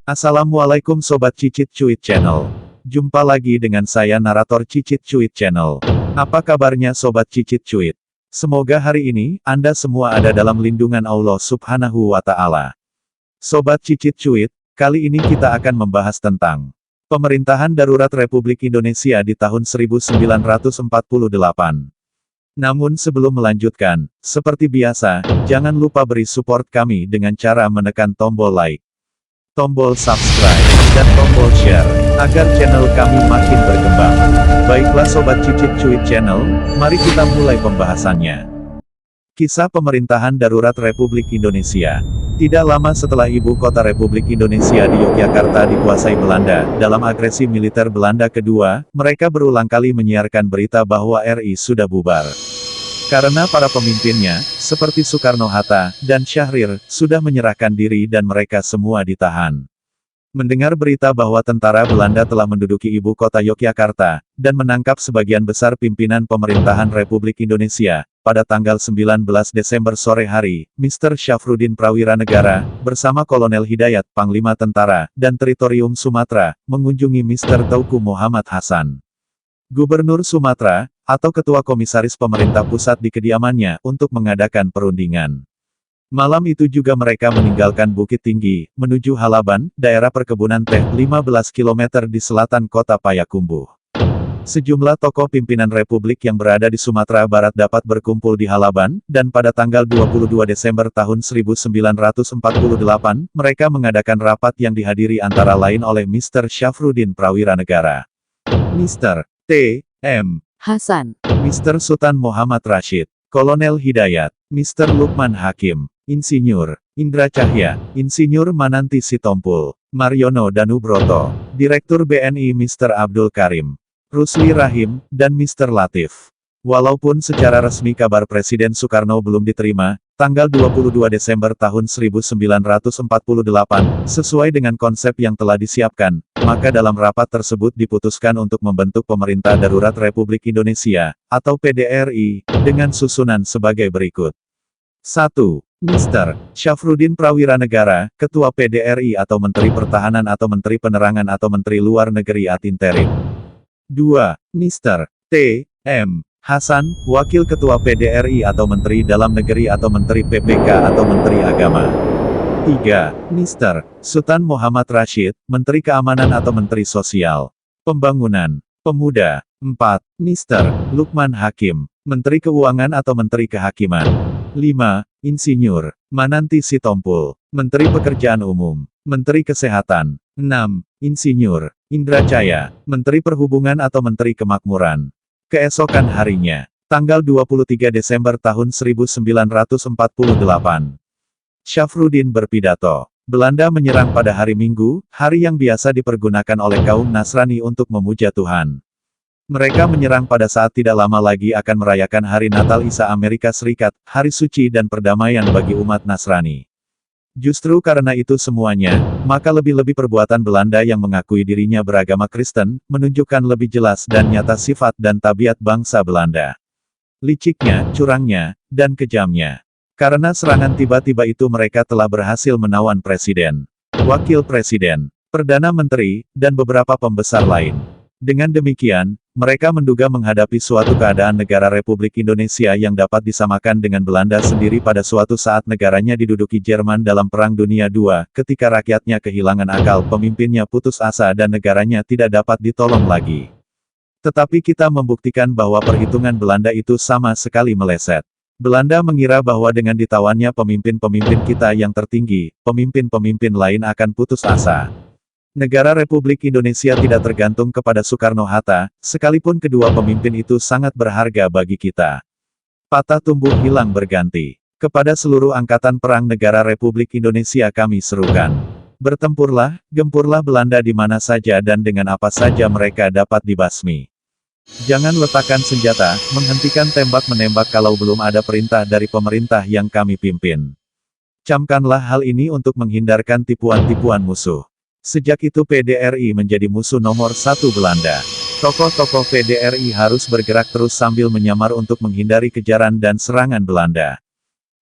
Assalamualaikum Sobat Cicit Cuit Channel. Jumpa lagi dengan saya narator Cicit Cuit Channel. Apa kabarnya Sobat Cicit Cuit? Semoga hari ini, Anda semua ada dalam lindungan Allah Subhanahu wa Ta'ala. Sobat Cicit Cuit, kali ini kita akan membahas tentang Pemerintahan Darurat Republik Indonesia di tahun 1948. Namun sebelum melanjutkan, seperti biasa, jangan lupa beri support kami dengan cara menekan tombol like, tombol subscribe, dan tombol share, agar channel kami makin berkembang. Baiklah Sobat Cicit Cuit Channel, mari kita mulai pembahasannya. Kisah Pemerintahan Darurat Republik Indonesia. Tidak lama setelah ibu kota Republik Indonesia di Yogyakarta dikuasai Belanda, dalam agresi militer Belanda kedua, mereka berulang kali menyiarkan berita bahwa RI sudah bubar. Karena para pemimpinnya, seperti Soekarno-Hatta, dan Syahrir, sudah menyerahkan diri dan mereka semua ditahan. Mendengar berita bahwa tentara Belanda telah menduduki ibu kota Yogyakarta, dan menangkap sebagian besar pimpinan pemerintahan Republik Indonesia, pada tanggal 19 Desember sore hari, Mr. Syafruddin Prawiranegara, bersama Kolonel Hidayat, Panglima Tentara, dan Teritorium Sumatera, mengunjungi Mr. Teuku Muhammad Hasan, Gubernur Sumatera, atau Ketua Komisaris Pemerintah Pusat di kediamannya, untuk mengadakan perundingan. Malam itu juga mereka meninggalkan Bukit Tinggi, menuju Halaban, daerah perkebunan teh, 15 km di selatan kota Payakumbuh. Sejumlah tokoh pimpinan Republik yang berada di Sumatera Barat dapat berkumpul di Halaban, dan pada tanggal 22 Desember tahun 1948, mereka mengadakan rapat yang dihadiri antara lain oleh Mr. Syafruddin Prawiranegara, Mr. T. M. Hasan, Mr. Sultan Muhammad Rashid, Kolonel Hidayat, Mr. Lukman Hakim, Insinyur Indra Cahya, Insinyur Mananti Sitompul, Mariono Danubroto, Direktur BNI Mr. Abdul Karim, Rusli Rahim, dan Mr. Latif. Walaupun secara resmi kabar Presiden Soekarno belum diterima, tanggal 22 Desember tahun 1948, sesuai dengan konsep yang telah disiapkan, maka dalam rapat tersebut diputuskan untuk membentuk Pemerintah Darurat Republik Indonesia, atau PDRI, dengan susunan sebagai berikut. 1. Mr. Syafruddin Prawiranegara, Ketua PDRI atau Menteri Pertahanan atau Menteri Penerangan atau Menteri Luar Negeri ad interim. 2. Mr. T. M. Hasan, Wakil Ketua PDRI atau Menteri Dalam Negeri atau Menteri PPK atau Menteri Agama. 3. Mr. Sultan Muhammad Rashid, Menteri Keamanan atau Menteri Sosial, Pembangunan, Pemuda. 4. Mr. Lukman Hakim, Menteri Keuangan atau Menteri Kehakiman. 5. Insinyur Mananti Sitompul, Menteri Pekerjaan Umum, Menteri Kesehatan. 6. Insinyur Indra Cahya, Menteri Perhubungan atau Menteri Kemakmuran. Keesokan harinya, tanggal 23 Desember tahun 1948, Syafruddin berpidato. Belanda menyerang pada hari Minggu, hari yang biasa dipergunakan oleh kaum Nasrani untuk memuja Tuhan. Mereka menyerang pada saat tidak lama lagi akan merayakan Hari Natal Isa Amerika Serikat, hari suci dan perdamaian bagi umat Nasrani. Justru karena itu semuanya, maka lebih-lebih perbuatan Belanda yang mengakui dirinya beragama Kristen, menunjukkan lebih jelas dan nyata sifat dan tabiat bangsa Belanda. Liciknya, curangnya, dan kejamnya. Karena serangan tiba-tiba itu mereka telah berhasil menawan Presiden, Wakil Presiden, Perdana Menteri, dan beberapa pembesar lain. Dengan demikian, mereka menduga menghadapi suatu keadaan negara Republik Indonesia yang dapat disamakan dengan Belanda sendiri pada suatu saat negaranya diduduki Jerman dalam Perang Dunia II, ketika rakyatnya kehilangan akal, pemimpinnya putus asa dan negaranya tidak dapat ditolong lagi. Tetapi kita membuktikan bahwa perhitungan Belanda itu sama sekali meleset. Belanda mengira bahwa dengan ditawannya pemimpin-pemimpin kita yang tertinggi, pemimpin-pemimpin lain akan putus asa. Negara Republik Indonesia tidak tergantung kepada Soekarno-Hatta, sekalipun kedua pemimpin itu sangat berharga bagi kita. Patah tumbuh hilang berganti. Kepada seluruh angkatan perang negara Republik Indonesia kami serukan. Bertempurlah, gempurlah Belanda di mana saja dan dengan apa saja mereka dapat dibasmi. Jangan letakkan senjata, menghentikan tembak-menembak kalau belum ada perintah dari pemerintah yang kami pimpin. Camkanlah hal ini untuk menghindarkan tipuan-tipuan musuh. Sejak itu PDRI menjadi musuh nomor 1 Belanda. Tokoh-tokoh PDRI harus bergerak terus sambil menyamar untuk menghindari kejaran dan serangan Belanda.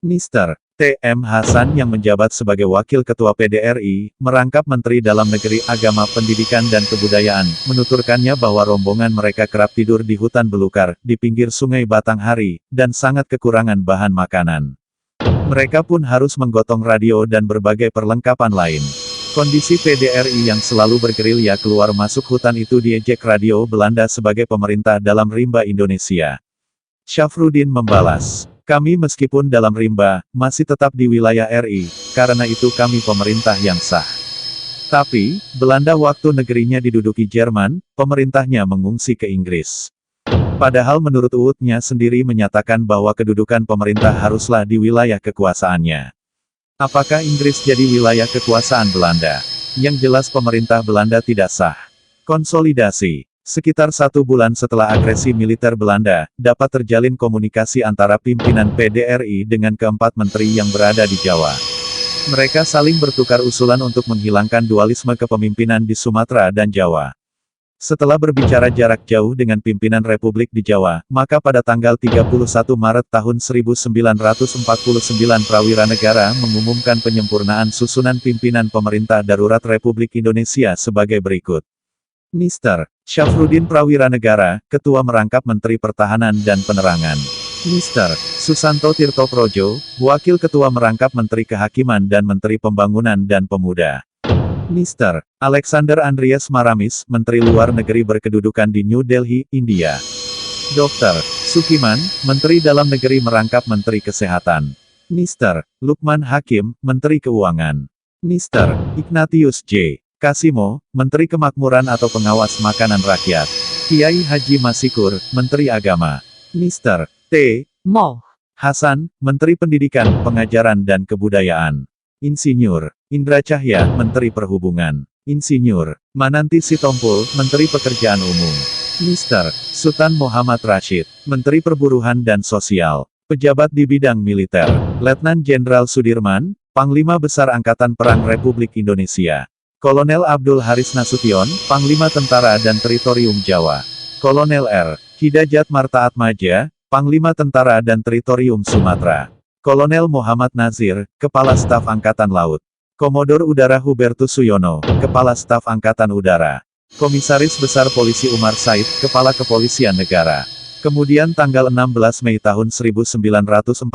Mr. T.M. Hasan yang menjabat sebagai Wakil Ketua PDRI, merangkap Menteri Dalam Negeri Agama Pendidikan dan Kebudayaan, menuturkannya bahwa rombongan mereka kerap tidur di hutan belukar, di pinggir sungai Batanghari, dan sangat kekurangan bahan makanan. Mereka pun harus menggotong radio dan berbagai perlengkapan lain. Kondisi PDRI yang selalu bergerilya keluar masuk hutan itu diejek radio Belanda sebagai pemerintah dalam rimba Indonesia. Syafruddin membalas, "Kami meskipun dalam rimba, masih tetap di wilayah RI, karena itu kami pemerintah yang sah." Tapi, Belanda waktu negerinya diduduki Jerman, pemerintahnya mengungsi ke Inggris. Padahal menurut Uutnya sendiri menyatakan bahwa kedudukan pemerintah haruslah di wilayah kekuasaannya. Apakah Inggris jadi wilayah kekuasaan Belanda? Yang jelas pemerintah Belanda tidak sah. Konsolidasi. Sekitar 1 bulan setelah agresi militer Belanda, dapat terjalin komunikasi antara pimpinan PDRI dengan keempat menteri yang berada di Jawa. Mereka saling bertukar usulan untuk menghilangkan dualisme kepemimpinan di Sumatera dan Jawa. Setelah berbicara jarak jauh dengan pimpinan Republik di Jawa, maka pada tanggal 31 Maret tahun 1949 Prawira Negara mengumumkan penyempurnaan susunan pimpinan pemerintah darurat Republik Indonesia sebagai berikut. Mr. Syafruddin Prawira Negara, Ketua Merangkap Menteri Pertahanan dan Penerangan. Mr. Susanto Tirto Projo, Wakil Ketua Merangkap Menteri Kehakiman dan Menteri Pembangunan dan Pemuda. Mr. Alexander Andreas Maramis, Menteri Luar Negeri berkedudukan di New Delhi, India. Dr. Sukiman, Menteri Dalam Negeri merangkap Menteri Kesehatan. Mr. Lukman Hakim, Menteri Keuangan. Mr. Ignatius J. Kasimo, Menteri Kemakmuran atau Pengawas Makanan Rakyat. Kiai Haji Masikur, Menteri Agama. Mr. T. Mo. Hasan, Menteri Pendidikan, Pengajaran dan Kebudayaan. Insinyur Indra Cahya, Menteri Perhubungan. Insinyur Mananti Sitompul, Menteri Pekerjaan Umum. Mr. Sultan Muhammad Rashid, Menteri Perburuhan dan Sosial. Pejabat di bidang militer, Letnan Jenderal Sudirman, Panglima Besar Angkatan Perang Republik Indonesia. Kolonel Abdul Haris Nasution, Panglima Tentara dan Teritorium Jawa. Kolonel R. Hidayat Marta Atmaja, Panglima Tentara dan Teritorium Sumatera. Kolonel Muhammad Nazir, Kepala Staf Angkatan Laut. Komodor Udara Hubertus Suyono, Kepala Staf Angkatan Udara. Komisaris Besar Polisi Umar Said, Kepala Kepolisian Negara. Kemudian tanggal 16 Mei tahun 1949,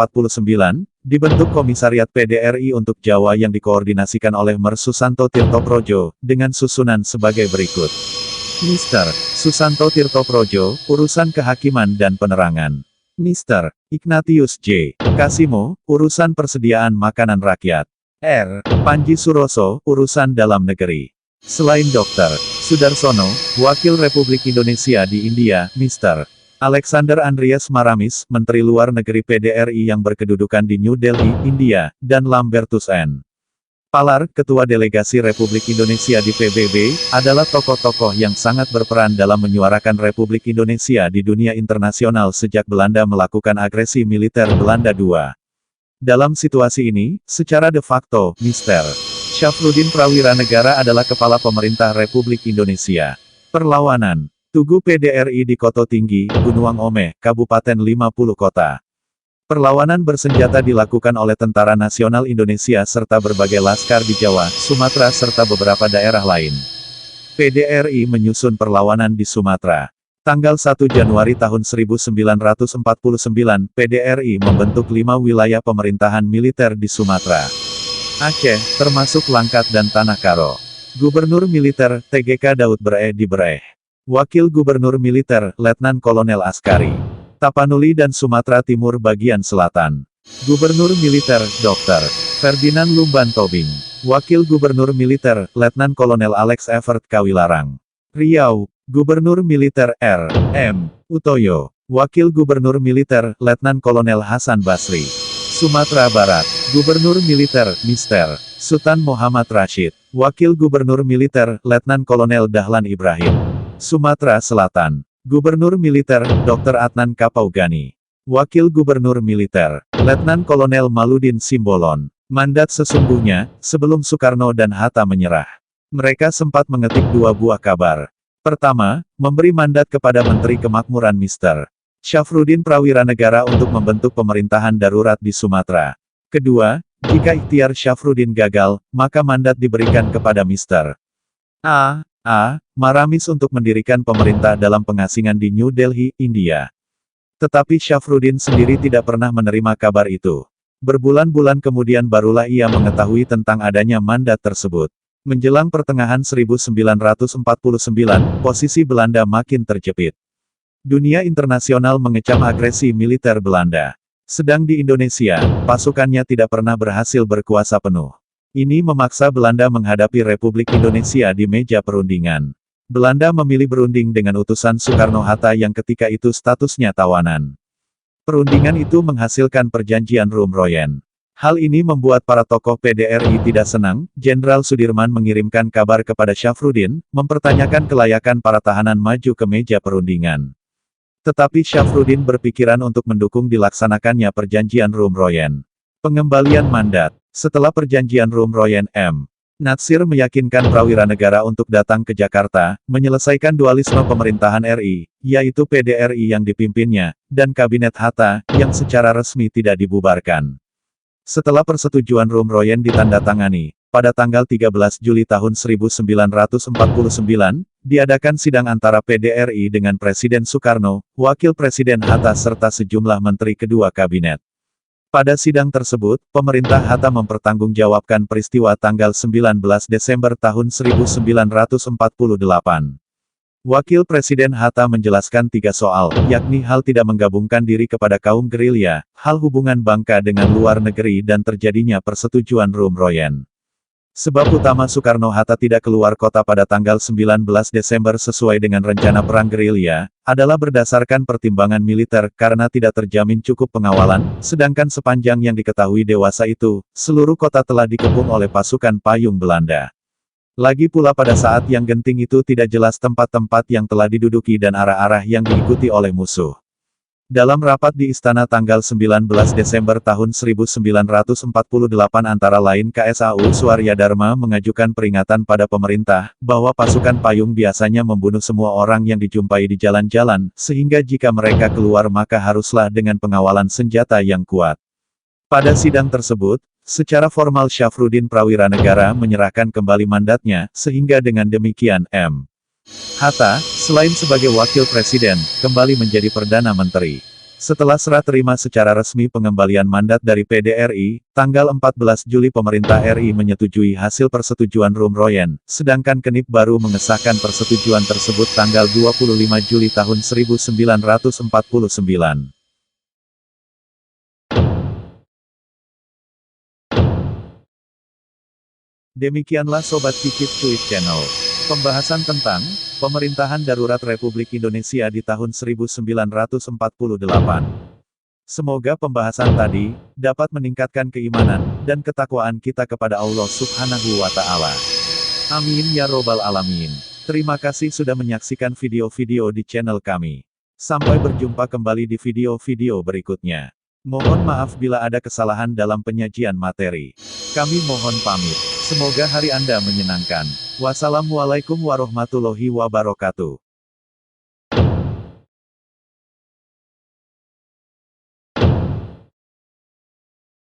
dibentuk Komisariat PDRI untuk Jawa yang dikoordinasikan oleh Mer Susanto Tirto Projo, dengan susunan sebagai berikut. Mr. Susanto Tirto Projo, Urusan Kehakiman dan Penerangan. Mr. Ignatius J. Kasimo, Urusan Persediaan Makanan Rakyat. R. Panji Suroso, Urusan Dalam Negeri. Selain Dr. Sudarsono, Wakil Republik Indonesia di India, Mr. Alexander Andreas Maramis, Menteri Luar Negeri PDRI yang berkedudukan di New Delhi, India, dan Lambertus N. Palar, Ketua Delegasi Republik Indonesia di PBB, adalah tokoh-tokoh yang sangat berperan dalam menyuarakan Republik Indonesia di dunia internasional sejak Belanda melakukan agresi militer Belanda II. Dalam situasi ini, secara de facto, Mr. Syafruddin Prawira Negara adalah Kepala Pemerintah Republik Indonesia. Perlawanan Tugu PDRI di Koto Tinggi, Gunung Omeh, Kabupaten 50 Kota. Perlawanan bersenjata dilakukan oleh Tentara Nasional Indonesia serta berbagai laskar di Jawa, Sumatera serta beberapa daerah lain. PDRI menyusun perlawanan di Sumatera. Tanggal 1 Januari tahun 1949, PDRI membentuk 5 wilayah pemerintahan militer di Sumatera. Aceh, termasuk Langkat dan Tanah Karo. Gubernur Militer, TGK Daud Bereh di Bereh. Wakil Gubernur Militer, Letnan Kolonel Askari. Tapanuli dan Sumatera Timur bagian selatan. Gubernur Militer, Dr. Ferdinand Lumban Tobing. Wakil Gubernur Militer, Letnan Kolonel Alex Evert Kawilarang. Riau, Gubernur Militer, R. M. Utoyo. Wakil Gubernur Militer, Letnan Kolonel Hasan Basri. Sumatera Barat, Gubernur Militer, Mr. Sultan Muhammad Rashid. Wakil Gubernur Militer, Letnan Kolonel Dahlan Ibrahim. Sumatera Selatan, Gubernur Militer, Dr. Adnan Kapaugani. Wakil Gubernur Militer, Letnan Kolonel Maludin Simbolon. Mandat sesungguhnya, sebelum Soekarno dan Hatta menyerah. Mereka sempat mengetik 2 buah kabar. Pertama, memberi mandat kepada Menteri Kemakmuran Mr. Syafruddin Prawira Negara untuk membentuk pemerintahan darurat di Sumatera. Kedua, jika ikhtiar Syafruddin gagal, maka mandat diberikan kepada Mr. Maramis untuk mendirikan pemerintah dalam pengasingan di New Delhi, India. Tetapi Syafruddin sendiri tidak pernah menerima kabar itu. Berbulan-bulan kemudian barulah ia mengetahui tentang adanya mandat tersebut. Menjelang pertengahan 1949, posisi Belanda makin terjepit. Dunia internasional mengecam agresi militer Belanda. Sedang di Indonesia, pasukannya tidak pernah berhasil berkuasa penuh. Ini memaksa Belanda menghadapi Republik Indonesia di meja perundingan. Belanda memilih berunding dengan utusan Soekarno-Hatta yang ketika itu statusnya tawanan. Perundingan itu menghasilkan perjanjian Roem-Royen. Hal ini membuat para tokoh PDRI tidak senang. Jenderal Sudirman mengirimkan kabar kepada Syafruddin, mempertanyakan kelayakan para tahanan maju ke meja perundingan. Tetapi Syafruddin berpikiran untuk mendukung dilaksanakannya perjanjian Roem-Royen. Pengembalian mandat. Setelah perjanjian Roem-Royen, Natsir meyakinkan prawira negara untuk datang ke Jakarta, menyelesaikan dualisme pemerintahan RI, yaitu PDRI yang dipimpinnya, dan Kabinet Hatta, yang secara resmi tidak dibubarkan. Setelah persetujuan Roem-Royen ditandatangani, pada tanggal 13 Juli tahun 1949, diadakan sidang antara PDRI dengan Presiden Soekarno, Wakil Presiden Hatta serta sejumlah menteri kedua kabinet. Pada sidang tersebut, pemerintah Hatta mempertanggungjawabkan peristiwa tanggal 19 Desember tahun 1948. Wakil Presiden Hatta menjelaskan 3 soal, yakni hal tidak menggabungkan diri kepada kaum gerilya, hal hubungan bangka dengan luar negeri dan terjadinya persetujuan Roem-Royen. Sebab utama Soekarno-Hatta tidak keluar kota pada tanggal 19 Desember sesuai dengan rencana perang gerilya, adalah berdasarkan pertimbangan militer karena tidak terjamin cukup pengawalan, sedangkan sepanjang yang diketahui dewasa itu, seluruh kota telah dikepung oleh pasukan payung Belanda. Lagi pula pada saat yang genting itu tidak jelas tempat-tempat yang telah diduduki dan arah-arah yang diikuti oleh musuh. Dalam rapat di Istana tanggal 19 Desember tahun 1948 antara lain KSAU Suaryadharma mengajukan peringatan pada pemerintah, bahwa pasukan payung biasanya membunuh semua orang yang dijumpai di jalan-jalan, sehingga jika mereka keluar maka haruslah dengan pengawalan senjata yang kuat. Pada sidang tersebut, secara formal Syafruddin Prawira Negara menyerahkan kembali mandatnya, sehingga dengan demikian Hatta, selain sebagai wakil presiden, kembali menjadi Perdana Menteri. Setelah serah terima secara resmi pengembalian mandat dari PDRI, tanggal 14 Juli pemerintah RI menyetujui hasil persetujuan Roem-Royen, sedangkan Kenip baru mengesahkan persetujuan tersebut tanggal 25 Juli tahun 1949. Demikianlah Sobat Cicit Cuit Channel. Pembahasan tentang pemerintahan darurat Republik Indonesia di tahun 1948. Semoga pembahasan tadi dapat meningkatkan keimanan dan ketakwaan kita kepada Allah Subhanahu wa Ta'ala. Amin ya Robbal 'Alamin. Terima kasih sudah menyaksikan video-video di channel kami. Sampai berjumpa kembali di video-video berikutnya. Mohon maaf bila ada kesalahan dalam penyajian materi. Kami mohon pamit. Semoga hari Anda menyenangkan. Wassalamualaikum warahmatullahi wabarakatuh.